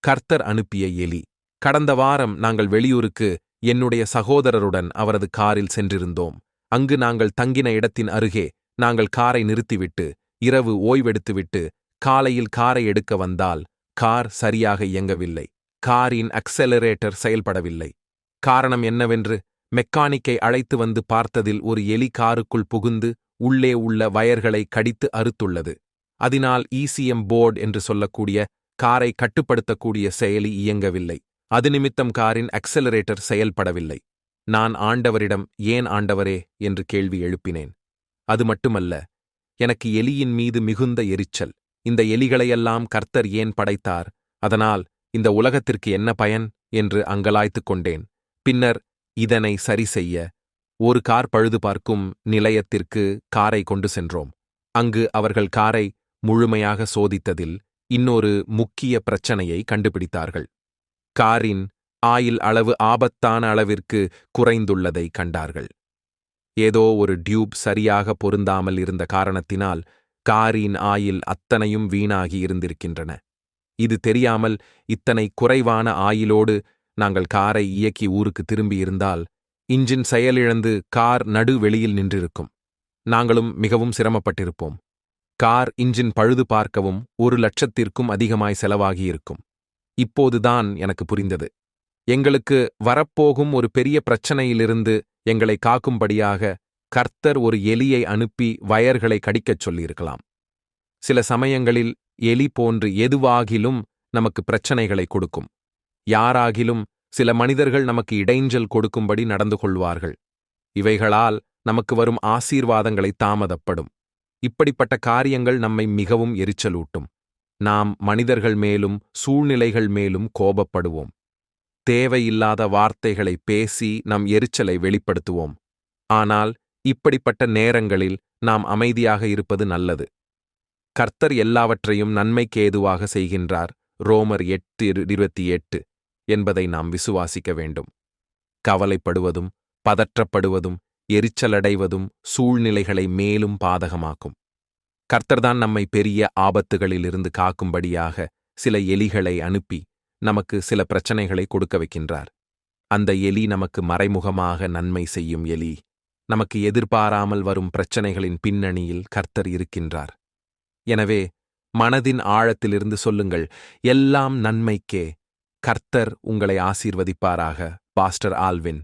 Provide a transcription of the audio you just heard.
கர்த்தர் அனுப்பிய எலி. கடந்த வாரம் நாங்கள் வெளியூருக்கு என்னுடைய சகோதரருடன் அவரது காரில் சென்றிருந்தோம். அங்கு நாங்கள் தங்கின இடத்தின் அருகே நாங்கள் காரை நிறுத்திவிட்டு இரவு ஓய்வெடுத்துவிட்டு காலையில் காரை எடுக்க வந்தால் கார் சரியாக இயங்கவில்லை. காரின் அக்செலரேட்டர் செயல்படவில்லை. காரணம் என்னவென்று மெக்கானிக்கை அழைத்து வந்து பார்த்ததில் ஒரு எலி காருக்குள் புகுந்து உள்ளே உள்ள வயர்களை கடித்து அறுத்துள்ளது. அதனால் இசிஎம் போர்டு என்று சொல்லக்கூடிய காரை கட்டுப்படுத்தக்கூடிய செயலி இயங்கவில்லை. அது நிமித்தம் காரின் அக்செலரேட்டர் செயல்படவில்லை. நான் ஆண்டவரிடம் ஏன் ஆண்டவரே என்று கேள்வி எழுப்பினேன். அது மட்டுமல்ல, எனக்கு எலியின் மீது மிகுந்த எரிச்சல். இந்த எலிகளையெல்லாம் கர்த்தர் ஏன் படைத்தார்? அதனால் இந்த உலகத்திற்கு என்ன பயன் என்று அங்கலாய்த்துக் கொண்டேன். பின்னர் இதனை சரி செய்ய ஒரு கார் பழுது பார்க்கும் நிலையத்திற்கு காரை கொண்டு சென்றோம். அங்கு அவர்கள் காரை முழுமையாக சோதித்ததில் இன்னொரு முக்கிய பிரச்சனையை கண்டுபிடித்தார்கள். காரின் ஆயில் அளவு ஆபத்தான அளவிற்கு குறைந்துள்ளதை கண்டார்கள். ஏதோ ஒரு டியூப் சரியாக பொருந்தாமல் இருந்த காரணத்தினால் காரின் ஆயில் அத்தனையும் வீணாகி இருந்திருக்கின்றன. இது தெரியாமல் இத்தனை குறைவான ஆயிலோடு நாங்கள் காரை இயக்கி ஊருக்கு திரும்பியிருந்தால் இன்ஜின் செயலிழந்து கார் நடு வெளியில் நின்றிருக்கும். நாங்களும் மிகவும் சிரமப்பட்டிருப்போம். கார் இன்ஜின் பழுது பார்க்கவும் 1,00,000க்கும் அதிகமாய் செலவாகியிருக்கும். இப்போதுதான் எனக்கு புரிந்தது. எங்களுக்கு வரப்போகும் ஒரு பெரிய பிரச்சனையிலிருந்து எங்களை காக்கும்படியாக கர்த்தர் ஒரு எலியை அனுப்பி வயர்களை கடிக்கச் சொல்லியிருக்கலாம். சில சமயங்களில் எலி போன்று எதுவாகிலும் நமக்கு பிரச்சனைகளை கொடுக்கும். யாராகிலும் சில மனிதர்கள் நமக்கு இடைஞ்சல் கொடுக்கும்படி நடந்து கொள்வார்கள். இவைகளால் நமக்கு வரும் ஆசீர்வாதங்களை தாமதப்படும். இப்படிப்பட்ட காரியங்கள் நம்மை மிகவும் எரிச்சலூட்டும். நாம் மனிதர்கள் மேலும் சூழ்நிலைகள் மேலும் கோபப்படுவோம். தேவையில்லாத வார்த்தைகளை பேசி நம் எரிச்சலை வெளிப்படுத்துவோம். ஆனால் இப்படிப்பட்ட நேரங்களில் நாம் அமைதியாக இருப்பது நல்லது. கர்த்தர் எல்லாவற்றையும் நன்மைக்கு ஏதுவாக செய்கின்றார். ரோமர் 8:28 என்பதை நாம் விசுவாசிக்க வேண்டும். கவலைப்படுவதும் பதற்றப்படுவதும் எரிச்சலடைவதும் சூழ்நிலைகளை மேலும் பாதகமாக்கும். கர்த்தர்தான் நம்மை பெரிய ஆபத்துகளிலிருந்து காக்கும்படியாக சில எலிகளை அனுப்பி நமக்கு சில பிரச்சனைகளை கொடுக்க வைக்கின்றார். அந்த எலி நமக்கு மறைமுகமாக நன்மை செய்யும் எலி. நமக்கு எதிர்பாராமல் வரும் பிரச்சனைகளின் பின்னணியில் கர்த்தர் இருக்கின்றார். எனவே மனதின் ஆழத்திலிருந்து சொல்லுங்கள், எல்லாம் நன்மைக்கே. கர்த்தர் உங்களை ஆசீர்வதிப்பாராக. Pastor Alvin.